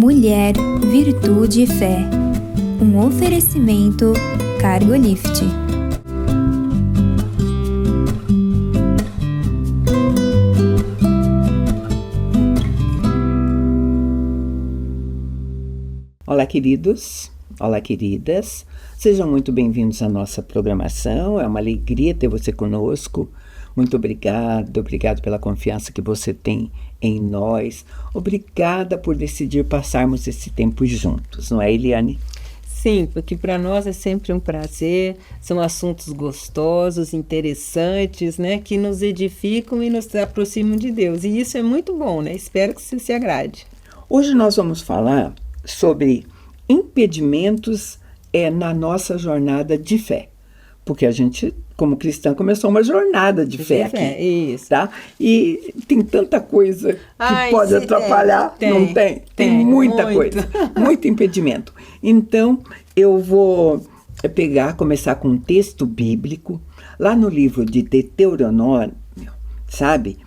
Mulher, Virtude e Fé. Um oferecimento Cargolift. Olá, queridos. Olá, queridas. Sejam muito bem-vindos à nossa programação. É uma alegria ter você conosco. Muito obrigado pela confiança que você tem em nós. Obrigada por decidir passarmos esse tempo juntos, não é, Eliane? Sim, porque para nós é sempre um prazer, são assuntos gostosos, interessantes, né, que nos edificam e nos aproximam de Deus. E isso é muito bom, né? Espero que isso se agrade. Hoje nós vamos falar sobre impedimentos na nossa jornada de fé. Porque a gente, como cristã, começou uma jornada de fé aqui. Isso. Tá? E tem tanta coisa que pode atrapalhar. Não tem? Tem muita coisa. Muito impedimento. Então, eu vou começar com um texto bíblico. Lá no livro de Deuteronômio, sabe?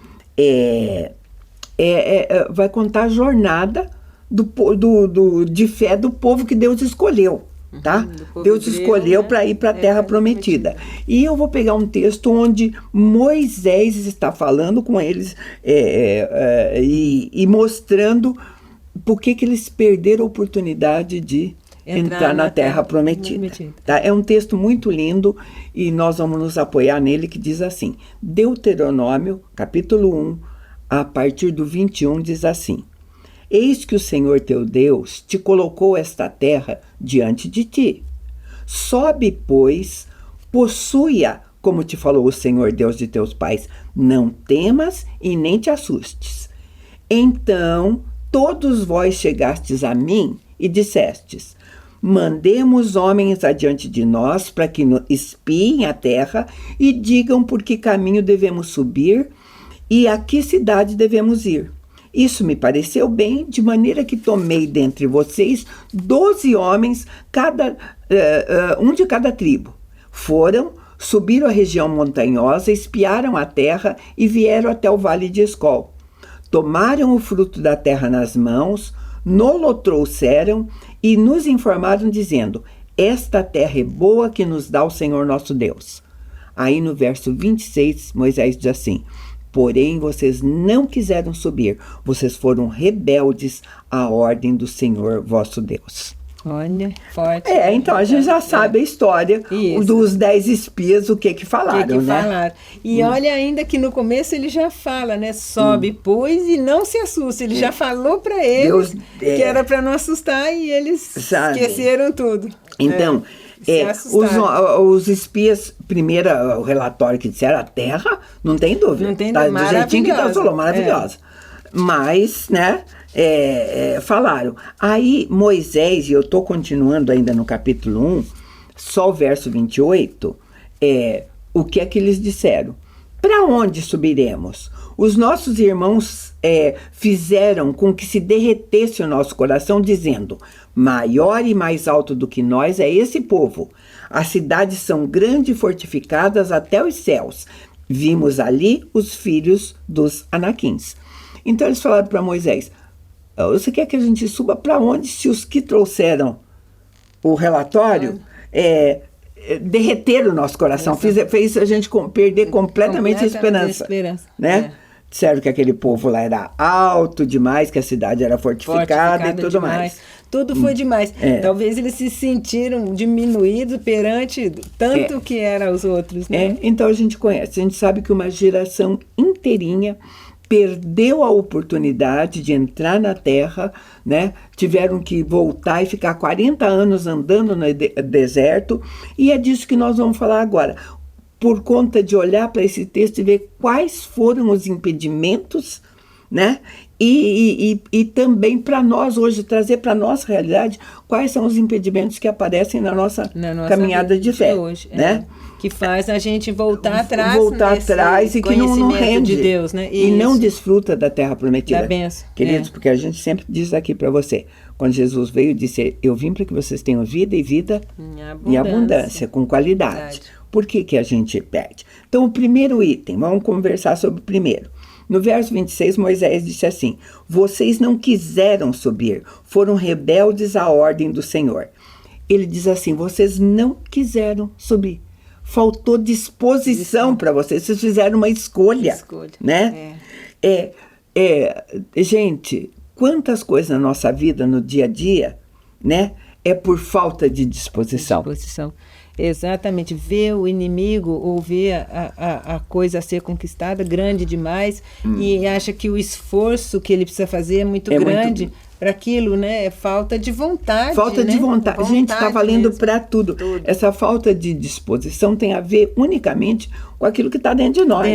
Vai contar a jornada de fé do povo que Deus escolheu. Tá? Deus escolheu, né, para ir para a terra prometida. E eu vou pegar um texto onde Moisés está falando com eles e mostrando por que eles perderam a oportunidade de entrar na terra prometida. Tá? É um texto muito lindo e nós vamos nos apoiar nele, que diz assim: Deuteronômio, capítulo 1, a partir do 21, diz assim: Eis que o Senhor teu Deus te colocou esta terra diante de ti. Sobe, pois, possui-a, como te falou o Senhor Deus de teus pais. Não temas e nem te assustes. Então todos vós chegastes a mim e dissestes: mandemos homens adiante de nós para que espiem a terra e digam por que caminho devemos subir e a que cidade devemos ir. Isso me pareceu bem, de maneira que tomei dentre vocês 12 homens, um de cada tribo. Foram, subiram a região montanhosa, espiaram a terra e vieram até o vale de Escol. Tomaram o fruto da terra nas mãos, nolo trouxeram e nos informaram dizendo: esta terra é boa que nos dá o Senhor nosso Deus. Aí no verso 26, Moisés diz assim: porém, vocês não quiseram subir, vocês foram rebeldes à ordem do Senhor vosso Deus. Olha, forte. Então a gente já sabe a história dos 10 espias, o que falaram, né? Falaram. E olha ainda que no começo ele já fala, né? Sobe, pois, e não se assusta. Ele já falou para eles que era para não assustar e eles esqueceram tudo. Então, os espias, primeiro o relatório que disseram, a terra, não tem dúvida. Não tem dúvida, do jeitinho que Deus falou, maravilhosa. Mas, né, falaram. Aí Moisés, e eu estou continuando ainda no capítulo 1, só o verso 28, o que é que eles disseram? Para onde subiremos? Os nossos irmãos fizeram com que se derretesse o nosso coração, dizendo: maior e mais alto do que nós é esse povo. As cidades são grandes e fortificadas até os céus. Vimos ali os filhos dos Anaquins. Então eles falaram para Moisés: você quer que a gente suba para onde, se os que trouxeram o relatório derreteram o nosso coração, fez a gente perder completamente a esperança. Né? Disseram que aquele povo lá era alto demais, que a cidade era fortificada e tudo demais. Mais. Tudo foi demais. Talvez eles se sentiram diminuídos perante tanto que eram os outros. Né? Então a gente conhece, a gente sabe que uma geração inteirinha perdeu a oportunidade de entrar na terra, né? Tiveram que voltar e ficar 40 anos andando no deserto, e é disso que nós vamos falar agora. Por conta de olhar para esse texto e ver quais foram os impedimentos, né? E também para nós hoje, trazer para a nossa realidade quais são os impedimentos que aparecem na nossa caminhada de fé. Hoje, né? Que faz a gente voltar atrás. E que não rende. De Deus, né? E não desfruta da terra prometida. Da bênção. Queridos, porque a gente sempre diz aqui para você, quando Jesus veio, disse: eu vim para que vocês tenham vida e vida em abundância, com qualidade. Por que a gente perde? Então, o primeiro item, vamos conversar sobre o primeiro. No verso 26, Moisés disse assim: vocês não quiseram subir, foram rebeldes à ordem do Senhor. Ele diz assim: vocês não quiseram subir. Faltou disposição para vocês. Vocês fizeram uma escolha. Né? Gente, quantas coisas na nossa vida, no dia a dia, né, é por falta de disposição. Exatamente, ver o inimigo ou ver a coisa a ser conquistada grande demais e acha que o esforço que ele precisa fazer é muito grande para aquilo, né? É falta de vontade. Falta de vontade. Gente, está valendo para tudo. Essa falta de disposição tem a ver unicamente com aquilo que está dentro de nós.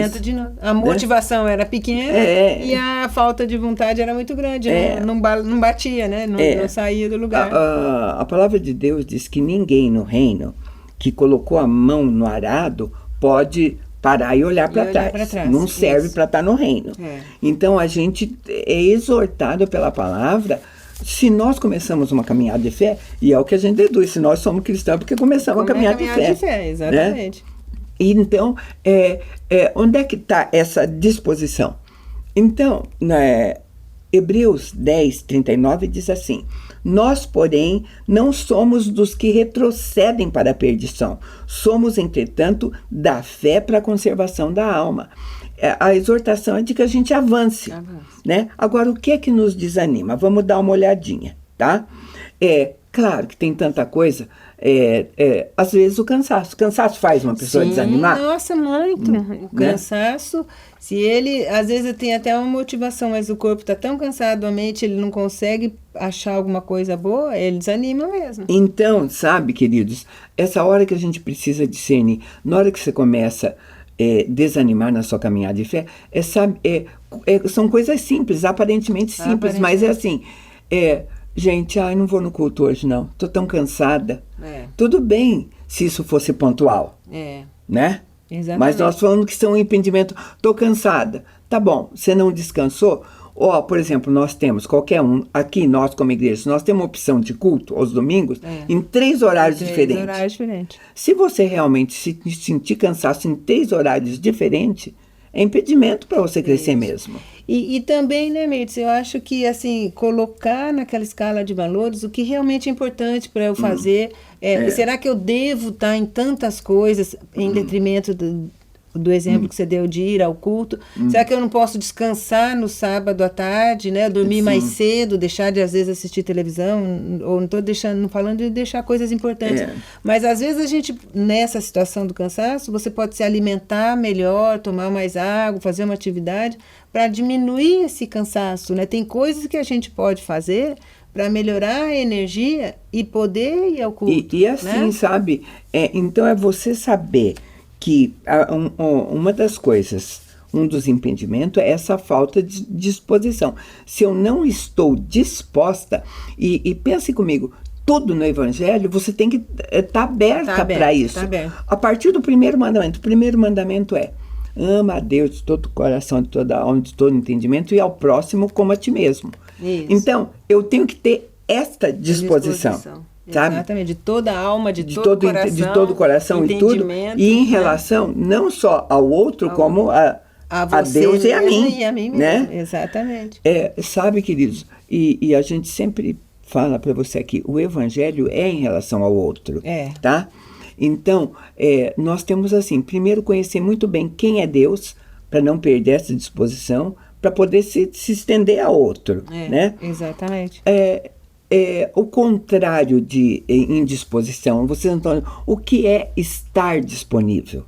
A motivação era pequena e a falta de vontade era muito grande. Não batia, né? Não saía do lugar. A palavra de Deus diz que ninguém no reino que colocou a mão no arado pode parar e olhar para trás. Não serve para estar no reino. Então, a gente é exortado pela palavra. Se nós começamos uma caminhada de fé, e é o que a gente deduz, se nós somos cristãos, porque começamos a caminhada de fé. Exatamente. Né? Então, onde é que está essa disposição? Então, Hebreus 10, 39 diz assim: nós, porém, não somos dos que retrocedem para a perdição. Somos, entretanto, da fé para a conservação da alma. A exortação é de que a gente avance. Né? Agora, o que é que nos desanima? Vamos dar uma olhadinha, tá? Claro que tem tanta coisa. Às vezes o cansaço. O cansaço faz uma pessoa desanimar. Nossa, muito. O cansaço, se ele, às vezes tem até uma motivação, mas o corpo está tão cansado, a mente, ele não consegue achar alguma coisa boa, ele desanima mesmo. Então, sabe, queridos, essa hora que a gente precisa discernir, na hora que você começa desanimar na sua caminhada de fé, são coisas simples, aparentemente simples, mas é assim, gente, não vou no culto hoje não, tô tão cansada. Tudo bem se isso fosse pontual, né? Exatamente. Mas nós falamos que são um impedimento. Tô cansada. Tá bom, você não descansou? Por exemplo, nós temos, qualquer um, aqui nós como igreja, nós temos uma opção de culto aos domingos em 3 horários diferentes. Se você realmente se sentir cansaço em 3 horários diferentes, é impedimento para você crescer mesmo. E também, né, Mirtz, eu acho que, assim, colocar naquela escala de valores o que realmente é importante para eu fazer. Será que eu devo estar em tantas coisas em detrimento do exemplo que você deu de ir ao culto? Será que eu não posso descansar no sábado à tarde, né? Dormir mais cedo, deixar de, às vezes, assistir televisão? Ou não estou falando de deixar coisas importantes. Mas, às vezes, a gente, nessa situação do cansaço, você pode se alimentar melhor, tomar mais água, fazer uma atividade para diminuir esse cansaço, né? Tem coisas que a gente pode fazer para melhorar a energia e poder ir ao culto. E assim, né? Sabe? Então, é você saber que uma das coisas, um dos impedimentos é essa falta de disposição. Se eu não estou disposta, e pense comigo, tudo no Evangelho, você tem que estar aberta para isso. A partir do primeiro mandamento. O primeiro mandamento é: ama a Deus de todo o coração, de toda a alma, de todo o entendimento, e ao próximo como a ti mesmo. Isso. Então, eu tenho que ter esta disposição. Sabe? Exatamente, de toda a alma, de todo o coração e tudo. E em relação não só ao outro, como a Deus e a mim. E a mim mesmo, né? Exatamente. Sabe, queridos, e a gente sempre fala para você aqui, o Evangelho é em relação ao outro. Tá? Então, nós temos assim, primeiro conhecer muito bem quem é Deus, para não perder essa disposição, para poder se estender a outro. Né? Exatamente. O contrário de indisposição. O que é estar disponível?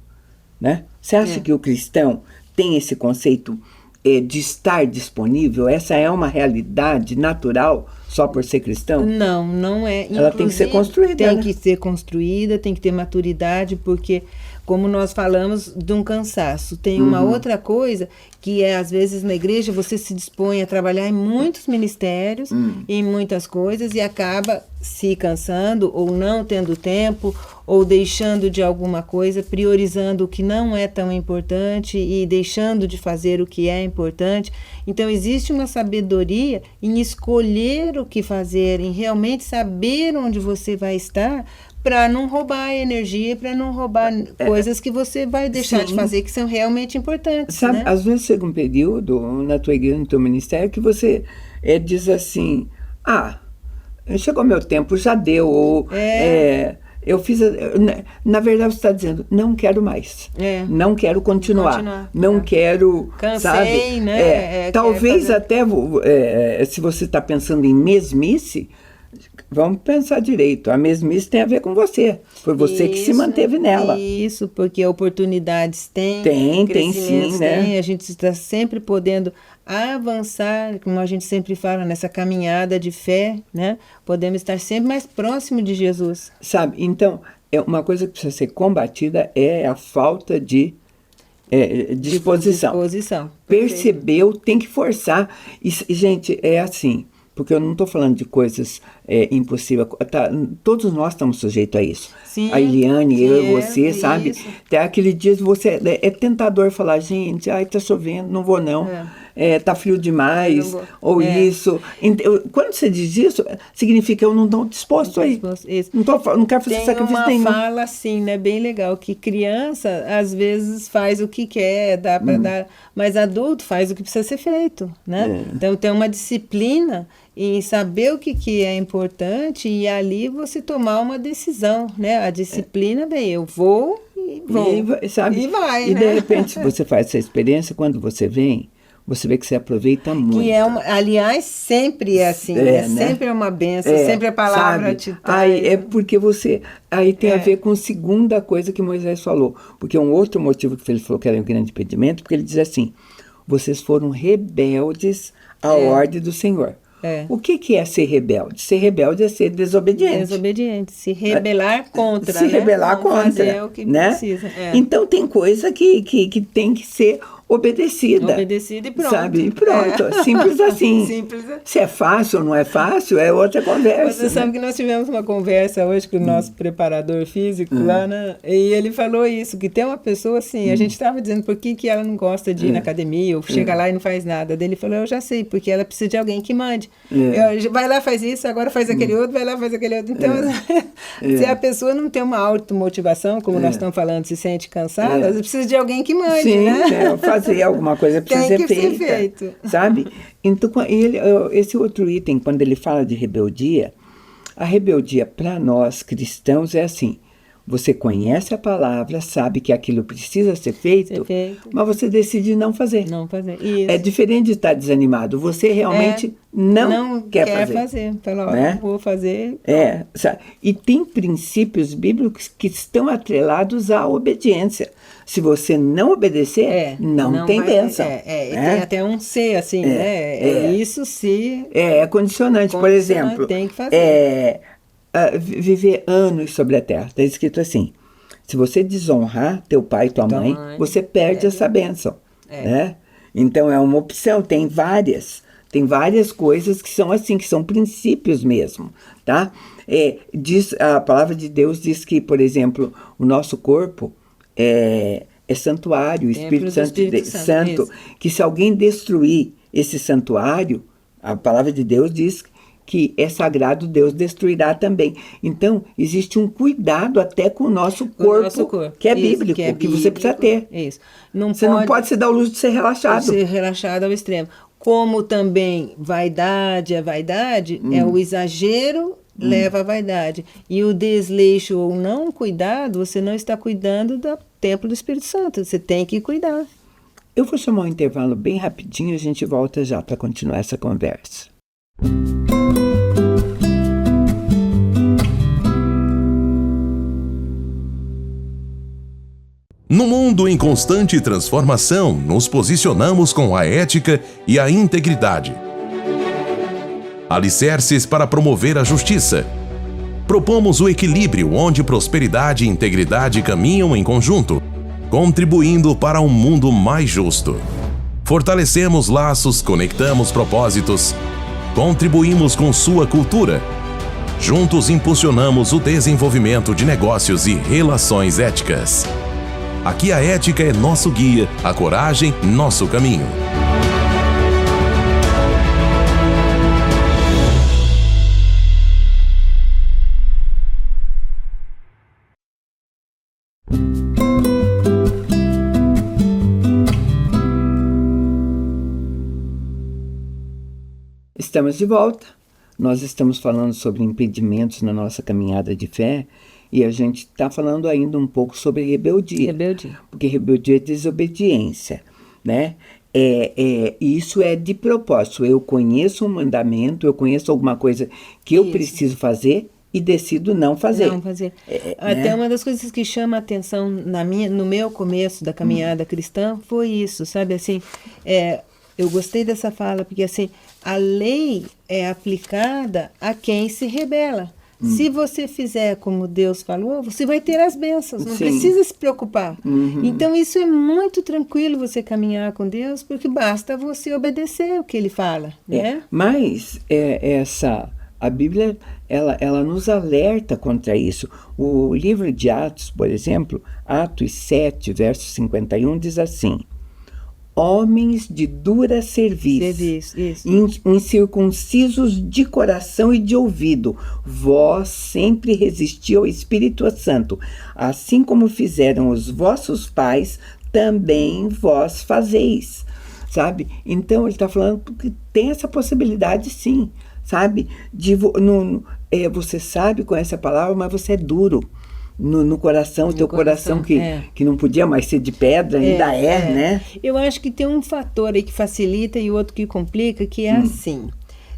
Né? Você acha que o cristão tem esse conceito de estar disponível? Essa é uma realidade natural só por ser cristão? Não, não é. Ela tem que ser construída. Tem que ser construída, tem que ter maturidade, porque, como nós falamos, de um cansaço. Tem uma outra coisa que às vezes, na igreja, você se dispõe a trabalhar em muitos ministérios, em muitas coisas, e acaba se cansando, ou não tendo tempo, ou deixando de alguma coisa, priorizando o que não é tão importante e deixando de fazer o que é importante. Então, existe uma sabedoria em escolher o que fazer, em realmente saber onde você vai estar, para não roubar energia, para não roubar coisas que você vai deixar de fazer, que são realmente importantes. Sabe, né? às vezes chega um período na tua igreja, no teu ministério, que você diz assim, chegou meu tempo, já deu, ou eu fiz... Na verdade, você está dizendo, não quero mais, não quero continuar. Não quero, cansei, sabe? né? Talvez até, se você está pensando em mesmice, vamos pensar direito. A mesmice tem a ver com você. Foi você que se manteve nela. Isso, porque oportunidades tem sim, né? A gente está sempre podendo avançar, como a gente sempre fala, nessa caminhada de fé, né? Podemos estar sempre mais próximo de Jesus. Sabe, então, uma coisa que precisa ser combatida é a falta de disposição. Percebeu, tem que forçar. E, gente, é assim... Porque eu não estou falando de coisas impossíveis. Todos nós estamos sujeitos a isso. Sim, a Eliane, eu e você, sabe? Até aquele dia você... É tentador falar, gente, está chovendo, não vou não. Tá frio demais, ou isso. Quando você diz isso, significa que eu não estou disposto a ir. Não quero fazer sacrifício nenhum. Tem uma fala assim, né, bem legal, que criança, às vezes, faz o que quer, dá para dar, mas adulto faz o que precisa ser feito, né? Então, tem uma disciplina em saber o que é importante e ali você tomar uma decisão, né? A disciplina, eu vou e vou. E vai, né? De repente, se você faz essa experiência, quando você vem, você vê que você aproveita muito. Que aliás, sempre é assim, sempre é uma bênção, sempre a palavra te traz. Porque você... Aí tem a ver com a segunda coisa que Moisés falou. Porque um outro motivo que ele falou que era um grande impedimento, porque ele diz assim, vocês foram rebeldes à ordem do Senhor. O que é ser rebelde? Ser rebelde é ser desobediente. Se rebelar contra. Se rebelar contra. Fazer o que precisa. Então tem coisa que tem que ser obedecida. Obedecida e pronto. Sabe? E pronto. Simples assim. Se é fácil ou não é fácil, é outra conversa. Você sabe que nós tivemos uma conversa hoje com o nosso preparador físico lá, né? E ele falou isso, que tem uma pessoa assim, a gente estava dizendo por que ela não gosta de ir na academia, ou chega lá e não faz nada. Daí ele falou, eu já sei, porque ela precisa de alguém que mande. Vai lá, faz isso, agora faz aquele outro, vai lá, faz aquele outro. Então, se a pessoa não tem uma automotivação, como nós estamos falando, se sente cansada, ela precisa de alguém que mande, né? Fazer alguma coisa precisa ser feita, sabe? Então, esse outro item, quando ele fala de rebeldia, a rebeldia para nós cristãos é assim, você conhece a palavra, sabe que aquilo precisa ser feito, mas você decide não fazer. Isso. É diferente de estar desanimado, você realmente não quer fazer. Fala, vou fazer. Sabe? E tem princípios bíblicos que estão atrelados à obediência. Se você não obedecer, não tem bênção. Tem até um C, assim, né? Isso se... É condicionante. Por exemplo, tem que fazer. Viver anos sobre a terra. Está escrito assim, se você desonrar teu pai e tua mãe, você perde essa bênção. Né? Então, é uma opção. Tem várias coisas que são assim, que são princípios mesmo. Tá? A palavra de Deus diz que, por exemplo, o nosso corpo é santuário, o Espírito Santo, que se alguém destruir esse santuário, a palavra de Deus diz que é sagrado, Deus destruirá também. Então, existe um cuidado até com o nosso corpo, que é bíblico, que você precisa ter. Isso. Você não pode se dar o luxo de ser relaxado. Ser relaxado ao extremo. Como também vaidade é o exagero leva à vaidade. E o desleixo ou não cuidado, você não está cuidando do templo do Espírito Santo. Você tem que cuidar. Eu vou chamar um intervalo bem rapidinho e a gente volta já para continuar essa conversa. No mundo em constante transformação, nos posicionamos com a ética e a integridade. Alicerces para promover a justiça. Propomos o equilíbrio onde prosperidade e integridade caminham em conjunto, contribuindo para um mundo mais justo. Fortalecemos laços, conectamos propósitos, contribuímos com sua cultura. Juntos impulsionamos o desenvolvimento de negócios e relações éticas. Aqui a ética é nosso guia, a coragem, nosso caminho. Estamos de volta. Nós estamos falando sobre impedimentos na nossa caminhada de fé e a gente está falando ainda um pouco sobre rebeldia. Porque rebeldia é desobediência, né? Isso é de propósito. Eu conheço um mandamento, eu conheço alguma coisa que eu preciso fazer e decido não fazer. Até uma das coisas que chama a atenção no meu começo da caminhada cristã foi isso, sabe? Assim, eu gostei dessa fala, porque assim, a lei é aplicada a quem se rebela. Se você fizer como Deus falou, você vai ter as bênçãos, não precisa se preocupar. Então isso é muito tranquilo você caminhar com Deus, porque basta você obedecer o que Ele fala, né? Mas a Bíblia, ela nos alerta contra isso. O livro de Atos, por exemplo, Atos 7, verso 51, diz assim: homens de dura cerviz, incircuncisos de coração e de ouvido, vós sempre resisti ao Espírito Santo, assim como fizeram os vossos pais, também vós fazeis, sabe? Então ele está falando que tem essa possibilidade, sim, sabe? Você sabe, conhece a palavra, mas você é duro. No coração, o teu coração que não podia mais ser de pedra, ainda né? Eu acho que tem um fator aí que facilita e outro que complica, que é assim.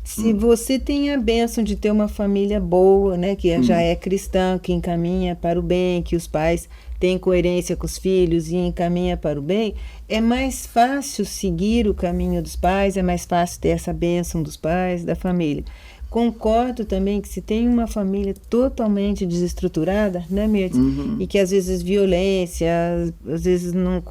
Se você tem a bênção de ter uma família boa, né, que já é cristã, que encaminha para o bem, que os pais têm coerência com os filhos e encaminha para o bem, é mais fácil seguir o caminho dos pais, é mais fácil ter essa bênção dos pais, da família. Concordo também que se tem uma família totalmente desestruturada, né, Mirtz? E que às vezes violência, às vezes não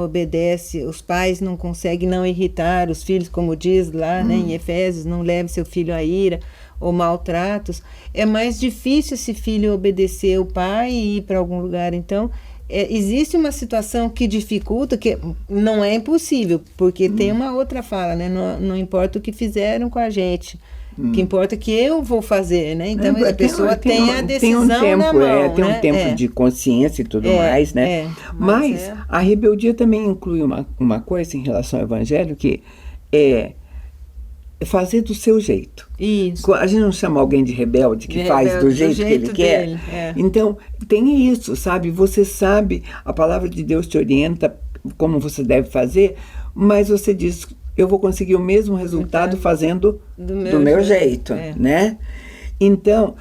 obedece, os pais não conseguem não irritar os filhos, como diz lá, né, em Efésios, não leve seu filho à ira ou maltratos. É mais difícil esse filho obedecer o pai e ir para algum lugar. Então, existe uma situação que dificulta, que não é impossível, porque tem uma outra fala, né? Não importa o que fizeram com a gente. O que importa é que eu vou fazer, né? Então a pessoa tem a decisão na mão. Tem um tempo de consciência e tudo mais, né? Mas a rebeldia também inclui uma coisa em relação ao evangelho, que é fazer do seu jeito. Isso. A gente não chama alguém de rebelde, que faz do jeito que ele quer. Então, tem isso, sabe? Você sabe, a palavra de Deus te orienta como você deve fazer, mas você diz: eu vou conseguir o mesmo resultado fazendo do meu jeito, né? Então,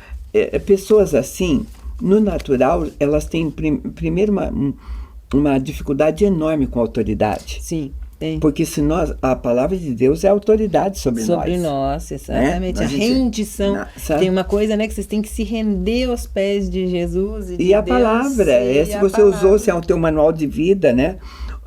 pessoas assim, no natural, elas têm primeiro uma dificuldade enorme com a autoridade. Sim, tem. Porque se a palavra de Deus é autoridade sobre nós. Sobre nós, exatamente. Né? A rendição. Tem uma coisa, né, que vocês têm que se render aos pés de Jesus e de a Deus, palavra, se você usou, se é o teu manual de vida, né?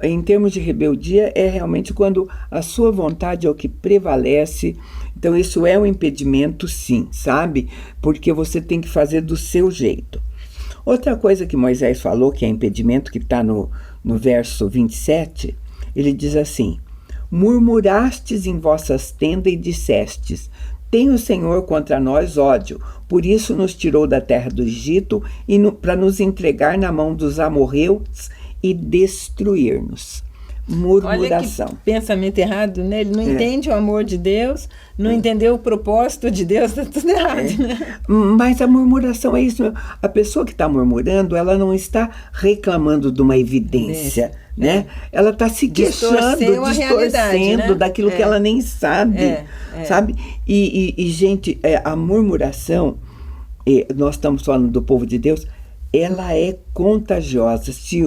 Em termos de rebeldia, é realmente quando a sua vontade é o que prevalece. Então, isso é um impedimento, sim, sabe? Porque você tem que fazer do seu jeito. Outra coisa que Moisés falou, que é impedimento, que está no verso 27, ele diz assim: murmurastes em vossas tendas e dissestes: tem o Senhor contra nós ódio, por isso nos tirou da terra do Egito para nos entregar na mão dos amorreus e destruir-nos. Murmuração. Olha que pensamento errado, né? Ele não entende o amor de Deus, não entendeu o propósito de Deus, está tudo errado, né? Mas a murmuração é isso. A pessoa que está murmurando, ela não está reclamando de uma evidência, né? Ela está se queixando, distorcendo daquilo que ela nem sabe, sabe? E gente, a murmuração, nós estamos falando do povo de Deus, ela é contagiosa. Se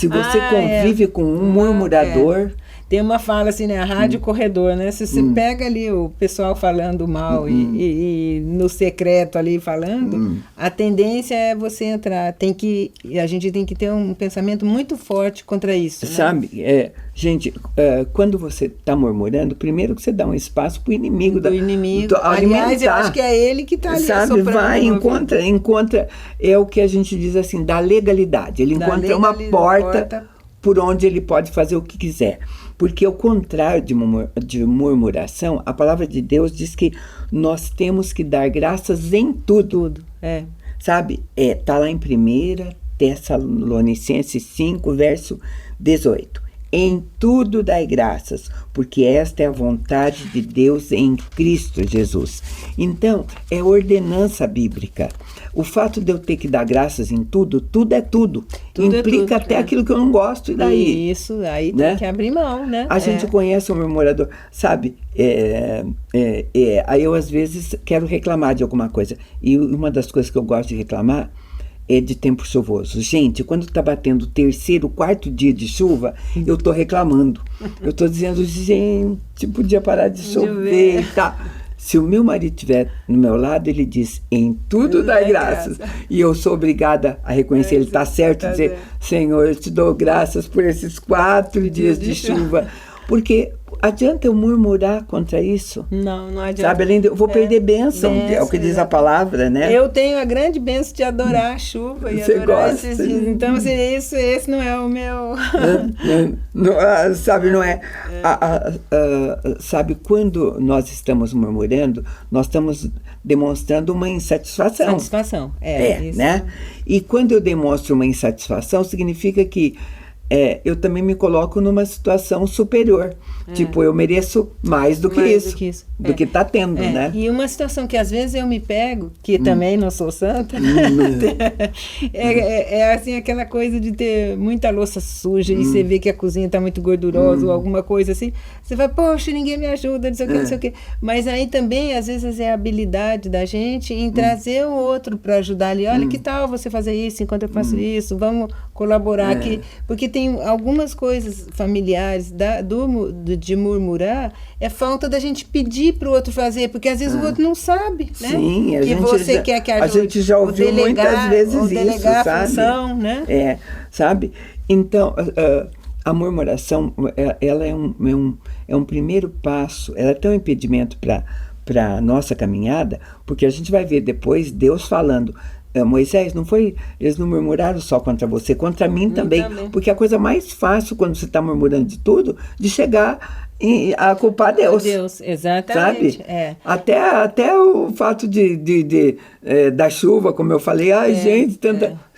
você convive com um murmurador... Tem uma fala assim, né? A rádio corredor, né? Se você pega ali o pessoal falando mal e no secreto ali falando, a tendência é você entrar. A gente tem que ter um pensamento muito forte contra isso. Né? Sabe, gente, quando você está murmurando, primeiro que você dá um espaço para o inimigo. Do inimigo. Aliás, eu acho que é ele que está ali, sabe, vai, encontra, é o que a gente diz assim, da legalidade. Ele encontra uma porta por onde ele pode fazer o que quiser. Porque ao contrário de murmuração, a palavra de Deus diz que nós temos que dar graças em tudo. Sabe? Está lá em 1 Tessalonicenses 5, verso 18. Em tudo dai graças, porque esta é a vontade de Deus em Cristo Jesus. Então, é ordenança bíblica. O fato de eu ter que dar graças em tudo, tudo é tudo. Implica até aquilo que eu não gosto, e daí? Isso, aí tem que abrir mão, né? A gente conhece um murmurador, sabe? Aí eu, às vezes, quero reclamar de alguma coisa. E uma das coisas que eu gosto de reclamar é de tempo chuvoso. Gente, quando está batendo o 3º, 4º dia de chuva, eu estou reclamando. Eu estou dizendo, gente, podia parar de chover e tal. Se o meu marido estiver no meu lado, ele diz, em tudo dá graças. E eu sou obrigada a reconhecer, ele está certo, dizer, Senhor, eu te dou graças por esses 4 dias de chuva. Porque adianta eu murmurar contra isso? Não adianta. Sabe, além de eu vou perder bênção, é o que diz a palavra, né? Eu tenho a grande bênção de adorar a chuva e adorar esses dias. Então, assim, esse não é o meu... Sabe, não é... Sabe, quando nós estamos murmurando, nós estamos demonstrando uma insatisfação. Satisfação, isso. Né? E quando eu demonstro uma insatisfação, significa que eu também me coloco numa situação superior. Tipo, eu mereço mais do que isso. Do que está tendo, né? E uma situação que às vezes eu me pego, que também não sou santa, é assim, aquela coisa de ter muita louça suja e você vê que a cozinha está muito gordurosa ou alguma coisa assim. Você vai, poxa, ninguém me ajuda, não sei o que, não sei o que. Mas aí também, às vezes, é a habilidade da gente em trazer o outro para ajudar ali. Olha, que tal você fazer isso enquanto eu faço isso? Vamos colaborar aqui. Porque tem algumas coisas familiares de murmurar, é falta da gente pedir para o outro fazer, porque às vezes o outro não sabe, né? Sim, você quer que ajude. A gente já ouviu muitas vezes isso, sabe? A função, né? Sabe? Então, a murmuração, ela é um primeiro passo, ela é tão impedimento para a nossa caminhada, porque a gente vai ver depois Deus falando, Moisés, eles não murmuraram só contra você, contra mim também. Porque a coisa mais fácil quando você está murmurando de tudo, de chegar a culpar Deus. Deus, exatamente. Sabe? Até o fato da chuva, como eu falei, gente,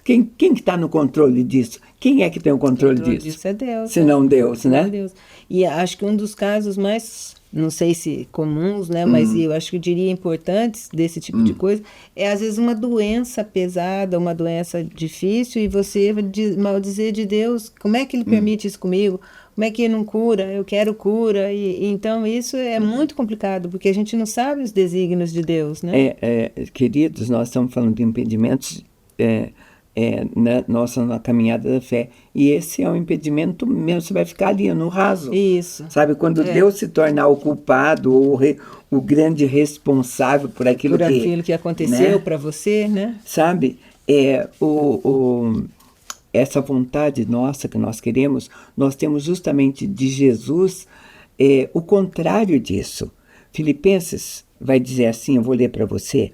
quem que está no controle disso? Quem é que tem o controle disso? Isso é Deus. Se não Deus, né? Deus. E acho que um dos casos mais, não sei se comuns, né, mas eu acho que eu diria importantes desse tipo de coisa, é às vezes uma doença pesada, uma doença difícil, e você maldizer de Deus, como é que ele permite isso comigo? Como é que ele não cura? Eu quero cura. E então isso é muito complicado, porque a gente não sabe os desígnios de Deus, né? Queridos, nós estamos falando de impedimentos na caminhada da fé. E esse é um impedimento mesmo, você vai ficar ali no raso. Isso. Sabe, quando Deus se tornar o culpado ou o grande responsável por aquilo que aconteceu, né? Para você, né? Sabe, essa vontade nossa que nós queremos, nós temos justamente de Jesus o contrário disso. Filipenses vai dizer assim, eu vou ler para você.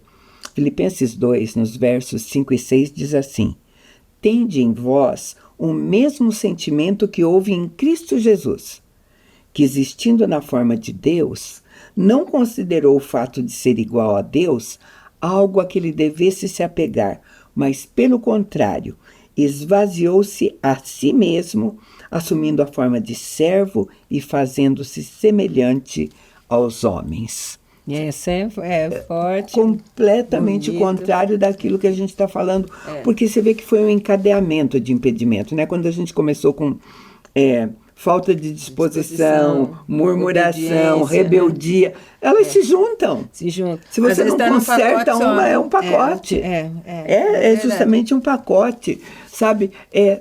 Filipenses 2, nos versos 5 e 6, diz assim: tende em vós o mesmo sentimento que houve em Cristo Jesus, que existindo na forma de Deus, não considerou o fato de ser igual a Deus algo a que ele devesse se apegar, mas pelo contrário, esvaziou-se a si mesmo, assumindo a forma de servo e fazendo-se semelhante aos homens. Essa é forte. Completamente o contrário daquilo que a gente está falando. Porque você vê que foi um encadeamento de impedimento, né? Quando a gente começou com falta de disposição, murmuração, rebeldia, né? Elas se juntam. Se juntam. Se você não conserta uma, é um pacote. É justamente um pacote. Sabe?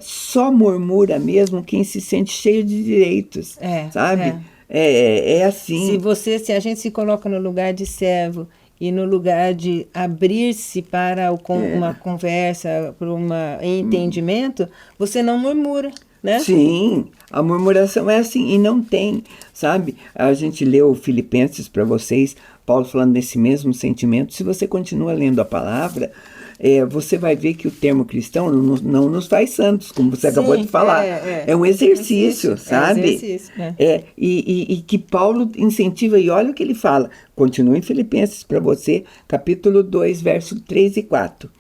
Só murmura mesmo quem se sente cheio de direitos. Sabe? É assim. Se a gente se coloca no lugar de servo e no lugar de abrir-se para uma conversa, para um entendimento, você não murmura, né? Sim, a murmuração é assim, e não tem, sabe? A gente leu Filipenses para vocês, Paulo falando desse mesmo sentimento. Se você continua lendo a palavra, você vai ver que o termo cristão não nos faz santos, como você acabou de falar. É um exercício, sabe? E que Paulo incentiva, e olha o que ele fala. Continua em Filipenses para você, capítulo 2, verso 3 e 4.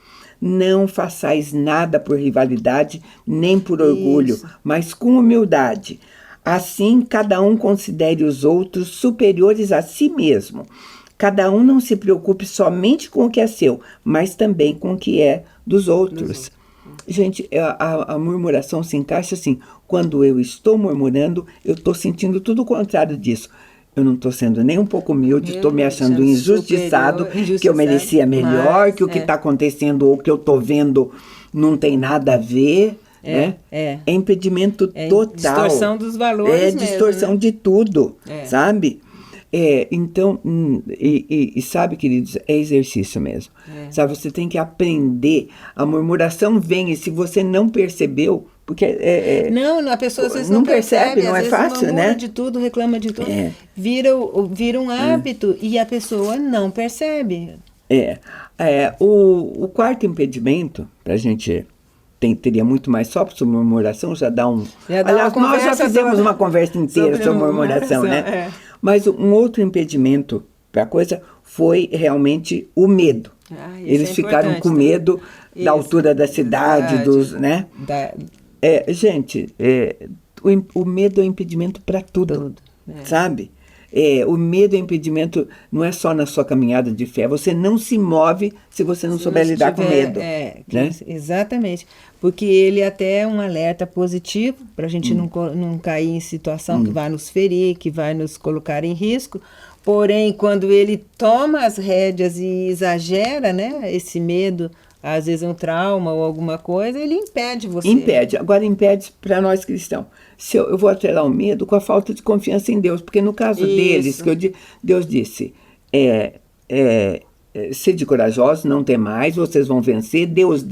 Não façais nada por rivalidade, nem por orgulho, mas com humildade, Assim, cada um considere os outros superiores a si mesmo. Cada um não se preocupe somente com o que é seu, mas também com o que é dos outros. Gente, a murmuração se encaixa assim. Quando eu estou murmurando, eu estou sentindo tudo o contrário disso. Eu não estou sendo nem um pouco humilde, estou me achando injustiçado, que eu merecia melhor, que o que está acontecendo ou que eu estou vendo não tem nada a ver. É impedimento total. Distorção dos valores mesmo, distorção, né? De tudo, sabe? Então, sabe, queridos, é exercício mesmo. Sabe, você tem que aprender. A murmuração vem, e se você não percebeu, porque não, a pessoa às vezes não percebe, não é fácil, né? De tudo, reclama de tudo. Vira um hábito e a pessoa não percebe. O quarto impedimento, para a gente... teria muito mais só sobre murmuração, já dá um... Aliás, nós já fizemos uma conversa inteira sobre murmuração, né? Mas um outro impedimento para a coisa foi realmente o medo. Eles ficaram com medo da altura da cidade, né? Gente, o medo é um impedimento para tudo, sabe? O medo é impedimento, não é só na sua caminhada de fé. Você não se move se você não souber lidar com medo. Né? Exatamente. Porque ele até é um alerta positivo para a gente não cair em situação que vai nos ferir, que vai nos colocar em risco. Porém, quando ele toma as rédeas e exagera, né, esse medo, às vezes um trauma ou alguma coisa, ele impede você. Agora impede para nós cristãos. Eu vou atrelar o medo com a falta de confiança em Deus, porque no caso deles, Deus disse, sede corajosos, não temais, vocês vão vencer, Deus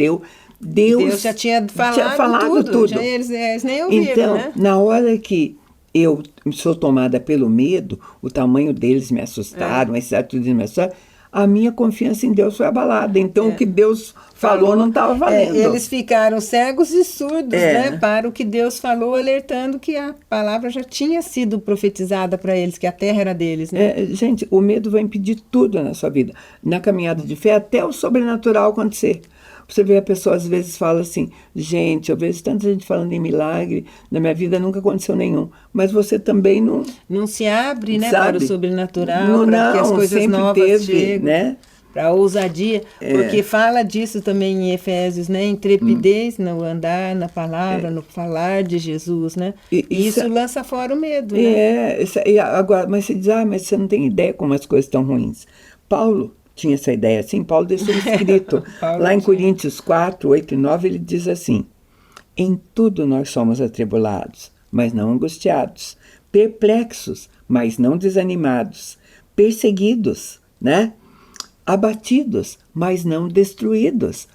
já tinha falado tudo. Eles nem ouviram, então, né? Na hora que eu sou tomada pelo medo, o tamanho deles me assustaram, esse atitude me assustaram, a minha confiança em Deus foi abalada. Então, o que Deus falou não estava valendo. Eles ficaram cegos e surdos, né, para o que Deus falou, alertando que a palavra já tinha sido profetizada para eles, que a terra era deles. Né? Gente, o medo vai impedir tudo na sua vida. Na caminhada de fé, até o sobrenatural acontecer. Você vê a pessoa às vezes fala assim, gente, eu vejo tanta gente falando em milagre, na minha vida nunca aconteceu nenhum. Mas você também não se abre, né, para o sobrenatural, para que as coisas novas cheguem, né? Para a ousadia, porque fala disso também em Efésios, né? Intrepidez no andar, na palavra, no falar de Jesus, né? E isso lança fora o medo, né? Agora, mas você diz, mas você não tem ideia como as coisas estão ruins. Paulo tinha essa ideia assim, Paulo deixou escrito. Lá em Coríntios 4, 8 e 9, ele diz assim, em tudo nós somos atribulados, mas não angustiados, perplexos, mas não desanimados, perseguidos, né? Abatidos, mas não destruídos.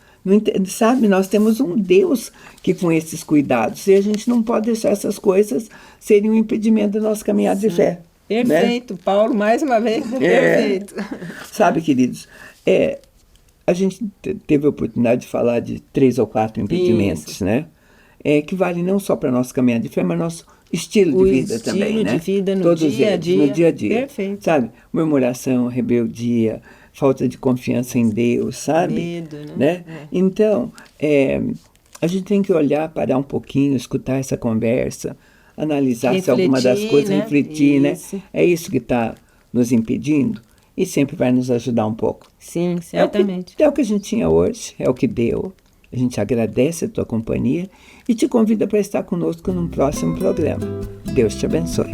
Sabe, nós temos um Deus que com esses cuidados, e a gente não pode deixar essas coisas serem um impedimento da nossa caminhada de fé. Perfeito, né? Paulo, mais uma vez, perfeito. Sabe, queridos, a gente teve a oportunidade de falar de 3 ou 4 impedimentos, né? Que valem não só para a nossa caminhada de fé, mas nosso estilo de vida também, né? Estilo de vida no Todos dia a dia. No dia a dia. Perfeito. Sabe, murmuração, rebeldia, falta de confiança em Deus, sabe? Medo, né? Então, a gente tem que olhar, parar um pouquinho, escutar essa conversa, analisar se alguma das coisas, né? Refletir, isso. Né? É isso que está nos impedindo e sempre vai nos ajudar um pouco. Sim, certamente. É o que a gente tinha hoje, é o que deu. A gente agradece a tua companhia e te convida para estar conosco num próximo programa. Deus te abençoe.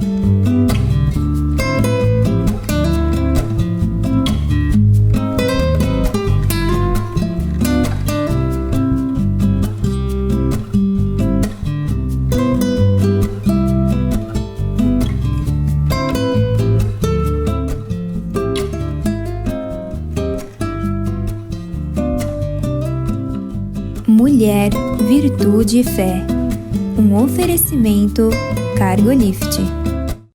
Mulher, Virtude e Fé. Um oferecimento Cargo Lift.